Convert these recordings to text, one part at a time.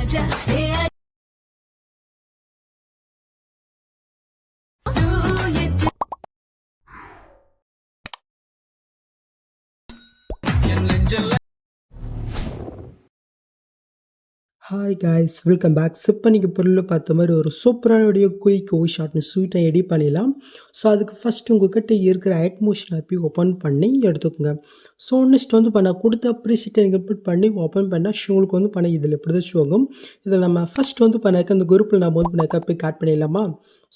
Hi guys, welcome back. சிப்பனிக்கு பொருள் பார்த்த மாதிரி ஒரு சூப்பரான வீடியோ குயிக் ஷார்ட்னு ஸ்வீட்டாக எடிட் பண்ணிடலாம். ஸோ அதுக்கு ஃபஸ்ட்டு உங்கள்கிட்ட இருக்கிற அட்மோஷன் ஆப்பி ஓப்பன் பண்ணி எடுத்துக்கோங்க. ஸோ நெக்ஸ்ட் நான் கொடுத்த ப்ரீசெட்டை நீங்கள் இன்புட் பண்ணி ஓப்பன் பண்ணால் உங்களுக்கு இதில் எப்படி தான் ஷோ ஆகும். இதில் நம்ம ஃபஸ்ட் பண்ணாக்க அந்த குரூப்பில் நம்ம போய் ஆட் பண்ணிடலாமா.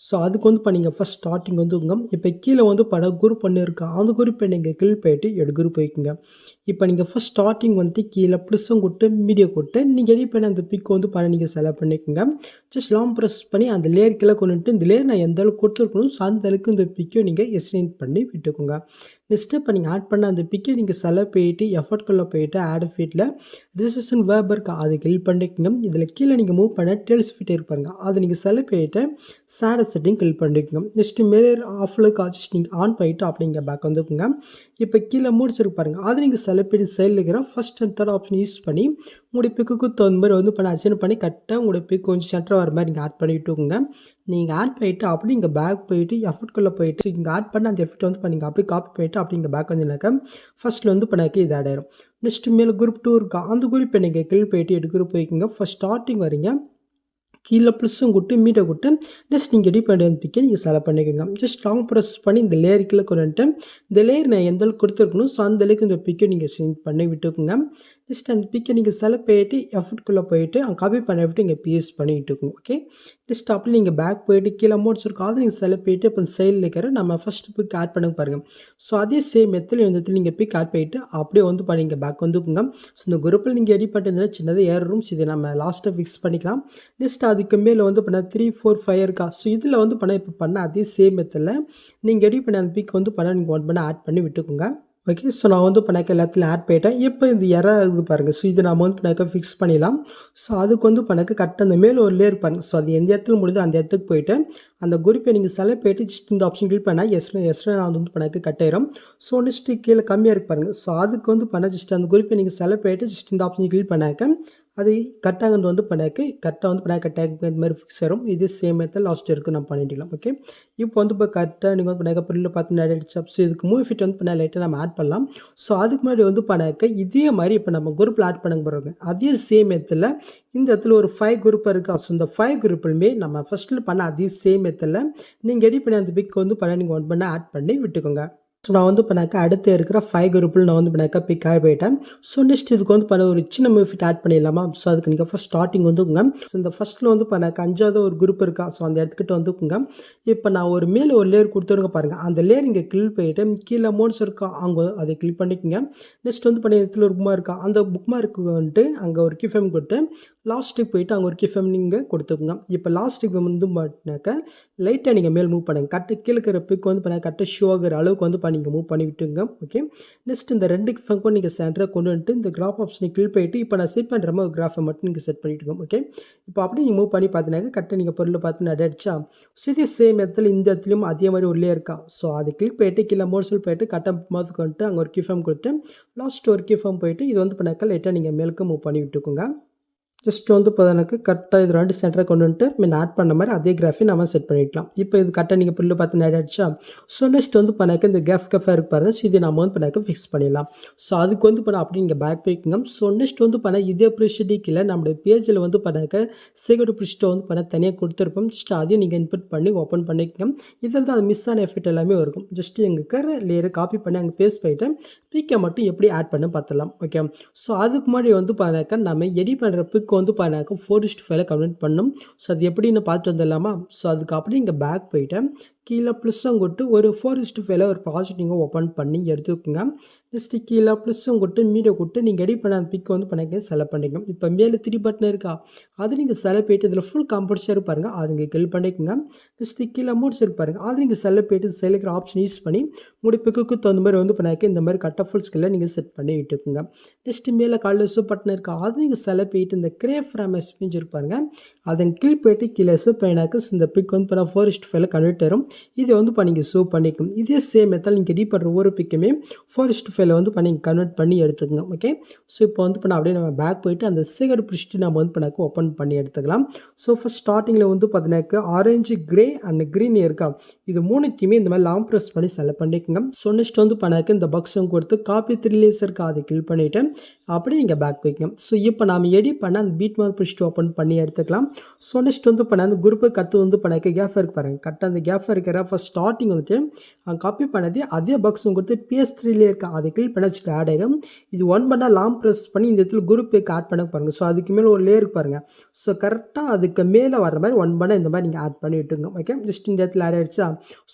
ஸோ அதுக்கு நீங்கள் ஃபஸ்ட் ஸ்டார்டிங் இப்போ கீழே குரூப் இருக்கா அந்த குரூப்பை நீங்கள் கிளிக் போயிட்டு குரூப் போய்க்குங்க. இப்போ நீங்கள் ஃபஸ்ட் ஸ்டார்டிங் கீழே ப்ளஸ்ஸும் கொடுத்து மீடியா கொடுத்து நீங்கள் எடிட் பண்ண அந்த பிக் நீங்கள் செலக்ட் பண்ணிக்கோங்க. ஜஸ்ட் லாங் ப்ரெஸ் பண்ணி அந்த லேயர் கீழே கொண்டுட்டு இந்த லேயர் நான் எந்த அளவுக்கு கொடுத்துருக்கணும் ஸோ அந்த அளவுக்கு இந்த பிக்கை நீங்கள் எக்ஸ்டெண்ட் பண்ணி விட்டுக்கோங்க. நெக்ஸ்ட்டு இப்போ நீங்கள் ஆட் பண்ண அந்த பிக்கை நீங்கள் செலக்ட் போயிட்டு எஃபர்ட்குள்ளே போயிட்டு ஆட் ஃபீட்டில் ரிஜிஸ்ட்ரேஷன் வேர்ப் இருக்கா அதை கிளிக் பண்ணிக்கோங்க. இதில் கீழே நீங்கள் மூவ் பண்ண டேல்ஸ் ஃபிட் இருப்பாருங்க அதை நீங்கள் செலக்ட் போயிட்டு சேட் செட்டிங் கிளிக் பண்ணிக்கோங்க. நெக்ஸ்ட்டு மிரர் ஆஃபில் காட்சி நீங்கள் ஆன் பண்ணிவிட்டு அப்படிங்க பேக் வந்துக்குங்க. இப்போ கீழே முடிச்சிருப்பாருங்க அதை நீங்கள் செலக்ட் பண்ணி சைடில் இருக்கிற first and third option use பண்ணி உங்களுடைய பிக்குக்கு தகுந்த மாதிரி அட்ஜஸ்ட் பண்ணி கரெக்டாக உங்களுடைய பிக் கொஞ்சம் சென்டர் வர மாதிரி நீங்கள் ஆட் பண்ணிவிட்டுங்க. நீங்கள் ஆட் பண்ணிவிட்டு அப்படி இங்கே பேக் போயிட்டு எஃபர்ட்குள்ளே போயிட்டு இங்கே ஆட் பண்ண அந்த எஃபெக்ட் நீங்கள் அப்படியே காப்பி போயிட்டு அப்படி இங்கே பேக் வந்தீங்கன்னாக்கா ஃபஸ்ட்டில் பண்ணாக்க இது ஆட் ஆயிரும். நெக்ஸ்ட் மேலே குரூப் 2 இருக்கா அந்த குரூப்பை நீங்கள் கிளிக் போயிட்டு குரூப் போய்க்குங்க. ஃபஸ்ட் ஸ்டார்டிங் வரீங்க கீழே ப்ளஸ்ஸும் கொடுத்து மீட்டை கொடுத்து நெக்ஸ்ட் நீங்கள் எடிட் பண்ணி வந்து பிக்கை நீங்கள் செலக்ட் பண்ணிக்கோங்க. ஜஸ்ட் லாங் ப்ரெஸ் பண்ணி இந்த லேயர் கீழே கொண்டுட்டு இந்த லேயர் நான் எந்த அளவுக்கு கொடுத்துருக்கணும் ஸோ அந்த அளவுக்கு இந்த பிக்கை நீங்கள் சென்ட் பண்ணி விட்டுக்குங்க. ஜஸ்ட் அந்த பிக்கை நீங்கள் செலக்ட் போயிட்டு எஃபர்ட்குள்ளே போயிட்டு அங்கே காப்பி பண்ணி விட்டு இங்கே பேஸ்ட் பண்ணி விட்டுக்குங்க. ஓகே, ஜஸ்ட் அப்படி நீங்கள் பேக் போயிட்டு கீழே அமௌண்ட்ஸ் இருக்கும் அதை நீங்கள் செலக்ட் போயிட்டு இப்போ சைடில் இருக்கிற நம்ம ஃபஸ்ட்டு பிக் ஆட் பண்ண பாருங்கள். ஸோ அதே சேம் மெத்தில் நீங்கள் பிக் ஆட் பண்ணிவிட்டு அப்படியே பண்ணிங்க பேக் வந்துக்குங்க. ஸோ இந்த குரூப்பில் நீங்கள் எடிட் பண்ணிட்டு சின்னதாக ஏர் ரூம்ஸ் இதை நம்ம லாஸ்ட்டாக ஃபிக்ஸ் பண்ணிக்கலாம். நெக்ஸ்ட் அதுக்கு மேலே பண்ண 3, 4, 5 இருக்கா ஸோ இதில் இப்போ பண்ண அதே சேம் மெத்தில் நீங்கள் எடிட் பண்ண அந்த பிக் நீங்கள் ஆட் பண்ணி விட்டுக்குங்க. ஓகே, ஸோ நான் பண்ணாக்க எல்லாத்துலையும் ஆட் பண்ணிட்டேன். இப்போ இந்த இது பாருங்கள். ஸோ இது நம்ம பண்ணாக்க ஃபிக்ஸ் பண்ணிடலாம். ஸோ அதுக்கு பண்ணாக்க கரெக்டாக அந்த மேலே ஒரு லேயர் பாருங்கள். ஸோ அது எந்த இடத்துல முடியுதோ அந்த இடத்துக்கு போயிட்டு அந்த குரூப்பை நீங்கள் செலக்ட் போயிட்டு ஜஸ்ட் இந்த ஆப்ஷன் கிளிக் பண்ணால் எஸ்ரா நான் பண்ணாக்க கட் ஆயிரும். ஸோ நெக்ஸ்ட்டு கீழே கம்மியாக இருக்கு பாருங்கள். ஸோ அதுக்கு பண்ண ஜஸ்ட் அந்த குரூப்பை நீங்கள் செலக்ட் போயிட்டு ஜஸ்ட் இந்த ஆப்ஷன் கிளிக் பண்ணாக்க அது கரெக்டாக பண்ணாக்க கரெக்டாக டேக் இந்த மாதிரி ஃபிக்ஸ் ஆகும். இது சேம் மெத்தட் லாஸ்ட் இருக்குது நம்ம பண்ணிக்கலாம். ஓகே, இப்போ இப்போ கரெக்டாக நீங்கள் பண்ணாக்க பொருளில் பார்த்து நிறைய ஸோ இதுக்கு மூவ் ஃபிட் பண்ண லைட்டாக நம்ம ஆட் பண்ணலாம். ஸோ அதுக்கு முன்னாடி பண்ணாக்க இதே மாதிரி இப்போ நம்ம குரூப்பில் ஆட் பண்ண போகிறோங்க அதே சேம் மெத்தில் இந்த இடத்துல ஒரு 5 குரூப் இருக்கா. ஸோ இந்த 5 குரூப்புமே நம்ம ஃபஸ்ட்டில் பண்ண அதே சேம் மெத்தில் நீங்கள் எடிட் பண்ணி அந்த பிக் நீங்கள் பண்ண ஆட் பண்ணி விட்டுக்கோங்க. ஸோ நான் பண்ணாக்க அடுத்து இருக்கிற 5 குரூப்பில் நான் பண்ணாக்க பிக் ஆகி போயிட்டேன். ஸோ நெக்ஸ்ட் இதுக்கு பண்ண ஒரு சின்ன மூவ்ஃபிட் ஆட் பண்ணிடலாமா. ஸோ அதுக்கு நீங்கள் ஃபஸ்ட் ஸ்டார்டிங் ஸோ இந்த ஃபஸ்ட்டில் பண்ணாக்க 5வது ஒரு குரூப் இருக்கா. ஸோ அந்த இடத்துக்கிட்ட இப்போ நான் ஒரு மேலே ஒரு லேயர் கொடுத்துருங்க பாருங்கள். அந்த லேயர் இங்கே கிளிக் போயிட்டு கீழே அமௌண்ட்ஸ் இருக்கா அங்கே அதை கிளிக் பண்ணிக்கோங்க. நெக்ஸ்ட் பண்ண இடத்துல ஒரு புக் இருக்கா அந்த புக் மார்க்கு அங்கே ஒரு கீஃபேம் கொடுத்து லாஸ்ட்டுக்கு போயிட்டு அங்கே ஒரு கீஃபேம் நீங்கள் கொடுத்துக்குங்க. இப்போ லாஸ்ட்டுக்கு பண்ணாக்க லைட்டாக நீங்கள் மேல் மூவ் பண்ணுங்கள். கரெக்டாக கீழே இருக்கிற பிக் பண்ண கரெக்டாக ஷோ ஆகிற அளவுக்கு நீங்கள் மூவ் பண்ணி விட்டுங்க. ஓகே, நெக்ஸ்ட் இந்த 2 ஃபங்கும் நீங்கள் சென்டரை கொண்டு வந்துட்டு இந்த கிராஃப் ஆப்ஷனை கிளிக் பண்ணிட்டு இப்போ நான் செட் பண்ணுற மாதிரி கிராஃபை மட்டும் நீங்கள் செட் பண்ணிவிட்டுங்க. ஓகே, இப்போ அப்படி நீங்கள் மூவ் பண்ணி பார்த்தீங்கன்னா கரெக்டாக நீங்கள் பொருளை பார்த்து அடிச்சா இதே சேம் இடத்துல இந்த இடத்துலையும் அதே மாதிரி உள்ளே இருக்கா. ஸோ அதை கிளிக் போயிட்டு கீழே மோட்ஸில் போயிட்டு கரெக்டாக மாதிரி கொண்டு அங்கே ஒரு கீஃபேம் கொடுத்து லாஸ்ட் ஒரு கீஃபேம் போயிட்டு இது பண்ணாக்க லைட்டாக நீங்கள் மேலுக்கு மூவ் பண்ணி விட்டுக்கோங்க. ஜஸ்ட் எனக்கு கரெக்டாக இது 2 சென்டரை கொண்டு வந்துட்டு மீன் ஆட் பண்ண மாதிரி அதே கிராஃபை நம்ம செட் பண்ணிக்கலாம். இப்போ இது கரெக்டாக நீங்கள் புல்லு பார்த்து ஆயிடுச்சா. ஸோ நெக்ஸ்ட் பண்ணாக்க இந்த கஃபாக இருப்பாரு. ஸோ இதை நம்ம பண்ணாக்க ஃபிக்ஸ் பண்ணிடலாம். ஸோ அதுக்கு பண்ண அப்படி நீங்கள் பேக் போய்க்குங்க. ஸோ நெக்ஸ்ட் பண்ண இதே ப்ரிஷிட்டிக்கில் நம்மளுடைய பேஜில் பண்ணாக்க செகண்ட் ப்ரிஷிட்டை பண்ண தனியாக கொடுத்துருப்போம். ஜஸ்ட் அதையும் நீங்கள் இன்புட் பண்ணி ஓப்பன் பண்ணிக்கோங்க. இதில் தான் அது மிஸ் ஆன எஃபெக்ட் எல்லாமே இருக்கும். ஜஸ்ட் எங்கள் இருக்கிற லேயரை காப்பி பண்ணி அங்கே பேஸ்ட் பண்ணிவிட்டு பிக்கை மட்டும் எப்படி ஆட் பண்ண பார்த்துடலாம். ஓகே, ஸோ அதுக்கு முன்னாடி பண்ணாக்க நம்ம எடிட் பண்ணுற பிக் பண்ணாக்க 4:5 கன்வெர்ட் பண்ணும். ஸோ அது எப்படின்னு பார்த்து வந்துடலாமா. ஸோ அதுக்கு அப்படி இங்கே பேக் போயிட்டு கீழே ப்ளஸ்ஸும் கொட்டு ஒரு 4:5 ஒரு ப்ராஜெக்ட் நீங்கள் ஓப்பன் பண்ணி எடுத்துக்கோங்க. நெக்ஸ்ட்டு கீழே ப்ளஸ்ஸும் கொட்டு மீடியா கொட்டு நீங்கள் எடிட் பண்ண அந்த பிக் பண்ணாக்க செலக்ட் பண்ணிக்கோங்க. இப்போ மேலே 3 பட்டன் இருக்கா அது நீங்கள் செலக்ட் போயிட்டு இதில் ஃபுல் கம்பல்சரி இருப்பாருங்க அது நீங்கள் கிளிக் பண்ணிக்கோங்க. நெக்ஸ்ட்டு கீழே அமௌண்ட்ஸ் இருப்பாருங்க அது நீங்கள் செலக்ட் போயிட்டு செலக்ட் ஆப்ஷன் யூஸ் பண்ணி உங்களுடைய பிக்குக்கு தகுந்த மாதிரி பண்ணாக்க இந்த மாதிரி கட் ஆஃப் ஃபுல் ஸ்கில்லை நீங்கள் செட் பண்ணி விட்டுக்குங்க. நெக்ஸ்ட்டு மேலே காலில் பட்டன் இருக்கா அது நீங்கள் செலக்ட் போயிட்டு இந்த கிரே ஃப்ரேம் எஸ்பிஞ்சு இருப்பாருங்க அதை கிளிக் போயிட்டு கீழே பண்ணாக்க இந்த பிக் பண்ண 4:5 கன்வெர்ட் வரும். இதை வந்து நீங்கள் சேவ் பண்ணிக்கணும். இதே சேம் மெத்தட் நீங்கள் எடிட் பண்ணுற ஒவ்வொரு பிக்குமே 4:5 வந்து நீங்கள் கன்வெர்ட் பண்ணி எடுத்துக்கங்க. ஓகே, ஸோ இப்போ வந்து பண்ண அப்படியே நம்ம பேக் போயிட்டு அந்த சேகர் பிடிச்சிட்டு நம்ம வந்து பண்ணாக்க ஓப்பன் பண்ணி எடுத்துக்கலாம். ஸோ ஃபஸ்ட் ஸ்டார்டிங்கில் வந்து பார்த்தீங்கன்னாக்க ஆரஞ்சு, கிரே அண்ட் க்ரீன் இருக்கா, இது மூணுத்தையுமே இந்த மாதிரி லாங் ப்ரெஸ் பண்ணி செலக்ட் பண்ணிக்கோங்க. ஸோ நெக்ஸ்ட் வந்து பண்ணாக்க இந்த பாக்ஸும் கொடுத்து காப்பி 3 லேயர்ஸ் இருக்கா, அதை கிளிக் பண்ணிவிட்டு அப்படியே நீங்கள் பேக் போய்க்கோங்க. ஸோ இப்போ நம்ம எடிட் பண்ண அந்த பீட் மார்க் பிடிச்சிட்டு ஓப்பன் பண்ணி எடுத்துக்கலாம். ஸோ நெக்ஸ்ட் வந்து பண்ண அந்த குரூப்புக்கு அடுத்து வந்து பண்ணாக்க கேஃப் இருக்கு பாருங்கள், கரெக்டாக அந்த கேஃப் இருக்கிற ஃபஸ்ட் ஸ்டார்டிங் வந்துட்டு காப்பி பண்ணது அதே பாக்ஸும் கொடுத்து PS3 இருக்கா, அதை கிளிக் பண்ண வச்சுட்டு ஆட் ஆகிடும். இது ஒன் பண்ணால் லாங் ப்ரெஸ் பண்ணி இந்த இடத்துல குரூப்புக்கு ஆட் பண்ண பாருங்கள். ஸோ அதுக்கு மேலே ஒரு லேயர் பாருங்கள். ஸோ கரெக்டாக அதுக்கு மேலே வர மாதிரி ஒன் பண்ணால் இந்த மாதிரி நீங்கள் ஆட் பண்ணி விட்டுங்க. ஓகே, ஜஸ்ட் இந்த இடத்துல ஆட் ஆகிடுச்சா.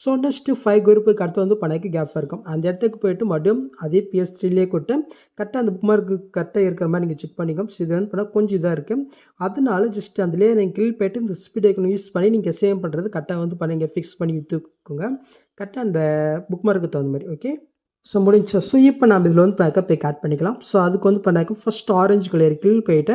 ஸோ நெக்ஸ்ட்டு 5 குரூப்புக்கு அடுத்து வந்து பண்ணாக்க கேப் இருக்கும். அந்த இடத்துக்கு போய்ட்டு மறுபடியும் அதே PS3 கொடுத்து கரெக்டாக அந்த புக் மார்க்கு கரெக்டாக இருக்கிற மாதிரி நீங்கள் செக் பண்ணிக்கோங்க. ஸோ இது வந்து பண்ணால் கொஞ்சம் இதாக இருக்குது, அதனால ஜஸ்ட் அந்த லேயர் நீங்கள் கிளிக் போய்ட்டு இந்த ஸ்பீட் ஐக்கன் யூஸ் பண்ணி நீங்கள் சேவ் பண்ணுறது கரெக்டாக வந்து பண்ணி ஃபிக்ஸ் பண்ணி விற்றுக்கோங்க, கரெக்டாக அந்த புக் மார்க்கு தகுந்த மாதிரி. ஓகே, ஸோ முடிஞ்சா. ஸோ இப்போ நம்ம இதில் வந்து பேக்கப் பேக் ஆட் பண்ணிக்கலாம். ஸோ அதுக்கு வந்து பண்ணாக்க ஃபஸ்ட் ஆரஞ்சு கலர் கிளிக் போய்ட்டு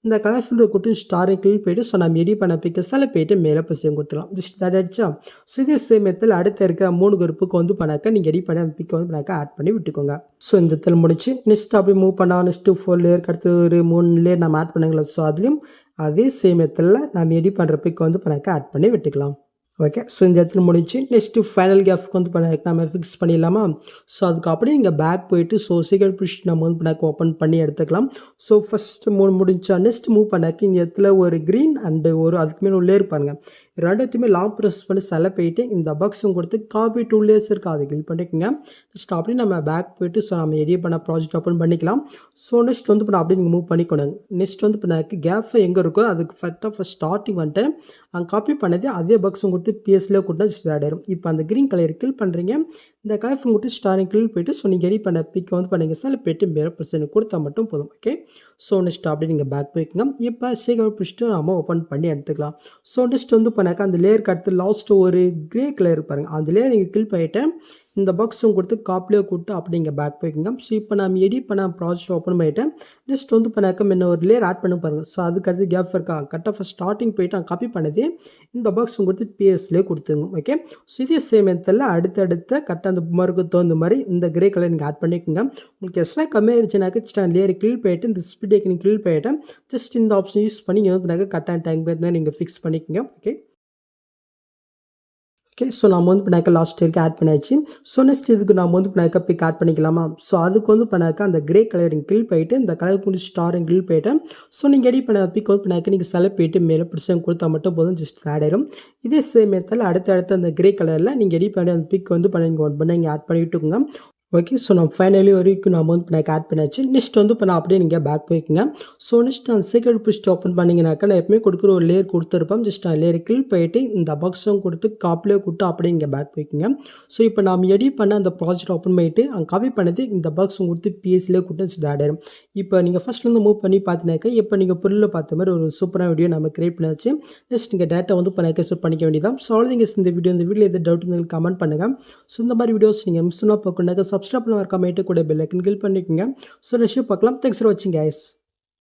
இந்த கலர் ஃபில்டர் கொடுத்து ஸ்டாரை கிளிக் போய்ட்டு ஸோ நம்ம எடிட் பண்ண பிக்சஸில் போய்ட்டு மேலே சேவ் கொடுத்துக்கலாம். ஜஸ்ட் தட் ஆகிடுச்சா. ஸோ இதே சேம் மெத்தடில் அடுத்த இருக்க 3 குரூப்புக்கு வந்து பண்ணாக்க நீங்கள் எடிட் பண்ணி அந்த பிக்கை வந்து பண்ணாக்க ஆட் பண்ணி விட்டுக்கோங்க. ஸோ இந்த இடத்துல முடிச்சு நெக்ஸ்ட் அப்படி மூவ் பண்ணால் நெக்ஸ்ட்டு 4 லேயருக்கு அடுத்து ஒரு 3 லேயர் நம்ம ஆட் பண்ணுங்களா. ஸோ அதுலேயும் அதே சேம் மெத்தடில் நம்ம எடிட் பண்ணுற பிக்கை வந்து பண்ணாக்க ஆட் பண்ணி விட்டுக்கலாம். ஓகே, ஸோ இந்த இடத்துல முடிச்சு நெக்ஸ்ட்டு ஃபைனல் கேஃப்க்கு வந்து நம்ம ஃபிக்ஸ் பண்ணிடலாமா. ஸோ அதுக்கு அப்படியே நீங்கள் பேக் போயிட்டு ஸோ சீக்கிரம் பிடிச்சி நம்ம வந்து பண்ணாக்க ஓப்பன் பண்ணி எடுத்துக்கலாம். ஸோ ஃபஸ்ட்டு முடிஞ்சா நெக்ஸ்ட் மூவ் பண்ணாக்க இந்த இடத்துல ஒரு க்ரீன் அண்டு ஒரு அதுக்கு மேலே ஒரு லேயர் பாருங்கள், ரெண்டுத்தையுமே லாங் ப்ரெஸ் பண்ணி செலக்ட் போயிட்டு இந்த பாக்ஸும் கொடுத்து காப்பி 2 லேயர்ஸ் இருக்குது, அதை கிளிக் பண்ணிக்கோங்க. நெக்ஸ்ட் அப்படியே நம்ம பேக் போயிட்டு ஸோ நம்ம எடிட் பண்ண ப்ராஜெக்ட் ஓப்பன் பண்ணிக்கலாம். ஸோ நெக்ஸ்ட் வந்து பண்ண அப்படியே நீங்கள் மூவ் பண்ணிக்கணும். நெக்ஸ்ட் வந்து பண்ணாக்க கேஃப் எங்கே இருக்கோ அதுக்கு ஃபஸ்ட்டாக ஃபஸ்ட் ஸ்டார்டிங் வந்துட்டு அங்கே காப்பி பண்ணது அதே பாக்ஸும் கொடுத்து PS3 கொடுத்தா ஜஸ்ட் ஆட் ஆயிடும். இப்போ அந்த க்ரீன் கலர் கிளிக் பண்ணுறீங்க, இந்த கலர் கொடுத்து ஸ்டாரிங் கிளிக் போய்ட்டு ஸோ நீங்கள் எடிட் பண்ண பிக்கை வந்து பண்ணிங்க சார் போய்ட்டு மேலே ப்ரெசென்ட் கொடுத்தா மட்டும் போதும். ஓகே, ஸோ நெக்ஸ்ட் அப்படியே நீங்கள் பேக் போய்க்குங்க. இப்போ சீக்கிரம் பிடிச்சிட்டு நம்ம ஓப்பன் பண்ணி எடுத்துக்கலாம். ஸோ நெக்ஸ்ட் வந்து பண்ணாக்க அந்த லேயருக்கு அடுத்து லாஸ்ட்டு ஒரு க்ரே கலர் பாருங்கள், அந்த லேயர் நீங்கள் கிளிக் பண்ணிவிட்டு இந்த பாக்ஸும் கொடுத்து காப்பிலே கொடுத்து அப்படி நீங்கள் பேக் போய்க்குங்க. ஸோ இப்போ நம்ம எடிட் பண்ண ப்ராஜெக்ட் ஓப்பன் பண்ணிவிட்டு நெக்ஸ்ட் வந்து பண்ணாக்க முன்ன ஒரு லேயர் ஆட் பண்ண பாருங்கள். ஸோ அதுக்கு அடுத்து கேப் இருக்கா, கரெக்டாக ஃபஸ்ட் ஸ்டார்டிங் போய்ட்டு அங்கே காப்பி பண்ணது இந்த பாக்ஸும் கொடுத்து PS3 கொடுத்துங்க. ஓகே, ஸோ இதே சேம் மெத்தடில் அடுத்தடுத்த கரெக்டாக அந்த மார்க்கு தகுந்த மாதிரி இந்த கிரே கலர் நீங்கள் ஆட் பண்ணிக்கோங்க. உங்களுக்கு எக்ஸ்ட்ரா கம்மியாகிடுச்சுனாக்க ஜஸ்ட் அந்த லேயர் கிளிக் போய்ட்டு இந்த ஸ்பீட் ஐக்கன் கிளிக் போய்ட்டு ஜஸ்ட் இந்த ஆப்ஷன் யூஸ் பண்ணி நீங்கள் வந்து கரெக்டான டைம் தான் நீங்கள் ஃபிக்ஸ் பண்ணிக்கோங்க. ஓகே, ஸோ நம்ம வந்து பண்ணாக்க லாஸ்ட் வரைக்கும் ஆட் பண்ணியாச்சு. ஸோ நெக்ஸ்ட் இதுக்கு நம்ம வந்து பண்ணாக்க பிக் ஆட் பண்ணிக்கலாமா. ஸோ அதுக்கு வந்து பண்ணாக்க அந்த கிரே கலரிங் கிளிக் போயிட்டு இந்த கலர் கூட ஸ்டாரிங் கிளிக் போயிட்டு ஸோ நீங்கள் எடிட் பண்ண பிக் வந்து பண்ணாக்க நீங்கள் செலக்ட் போயிட்டு மேலே பிடிச்சவங்க கொடுத்தா மட்டும் போதும், ஜஸ்ட் ஆட் ஆயிடும். இதே சேம் மெத்தடில் அடுத்த அந்த கிரே கலரில் நீங்கள் எடிட் பண்ணி அந்த பிக் வந்து பண்ணி ஒன் பண்ணி நீங்கள் ஆட் பண்ணிவிட்டுக்கோங்க. ஓகே, ஸோ நம்ம ஃபைனலி வரைக்கும் நம்ம வந்து பண்ணாக்க ஆட் பண்ணியாச்சு. நெக்ஸ்ட் வந்து பண்ண அப்படியே நீங்கள் பேக் போய்க்குங்க. ஸோ நெக்ஸ்ட் அந்த சீக்கிரம் பிடிச்சிட்டு ஓப்பன் பண்ணிங்கனாக்கா நான் எப்பவுமே கொடுக்குற ஒரு லேயர் கொடுத்துருப்போம். ஜஸ்ட் அந்த லேயர் கிளிக் போயிட்டு இந்த பாக்ஸும் கொடுத்து காப்பிலே கொடுத்து அப்படியே நீங்கள் பேக் போய்க்குங்க. ஸோ இப்போ நம்ம எடிட் பண்ண அந்த ப்ராஜெக்ட் ஓப்பன் பண்ணிட்டு அங்கே காப்பி பண்ணது இந்த பாக்ஸும் கொடுத்து PS3 கொடுத்து ஆட் ஆயிடும். இப்போ நீங்கள் ஃபஸ்ட்லேருந்து மூவ் பண்ணி பார்த்தினாக்கா இப்போ நீங்கள் பொருளில் பார்த்த மாதிரி ஒரு சூப்பரான வீடியோ நம்ம கிரியேட் பண்ணியாச்சு. நெக்ஸ்ட் நீங்கள் டேட்டா வந்து பண்ணாக்க செட் பண்ணிக்க வேண்டியதான். ஸோ அவ்வளோதான் இந்த வீடியோ எதாவது டவுட் இருந்தாலும் கமெண்ட் பண்ணுங்கள். ஸோ இந்த மாதிரி வீடியோஸ் நீங்கள் மிஸ் பண்ணால் பார்க்கணுன்னாக்க சப்ஸ்கிரைப் பண்ண கமெண்ட்டு கூட பெல் ஐக்கன் கிளிக் பண்ணிக்கோங்க. ஸோ நெக்ஸ்ட் பார்க்கலாம். தேங்க்ஸ் ஃபார் வாட்சிங் கைஸ்.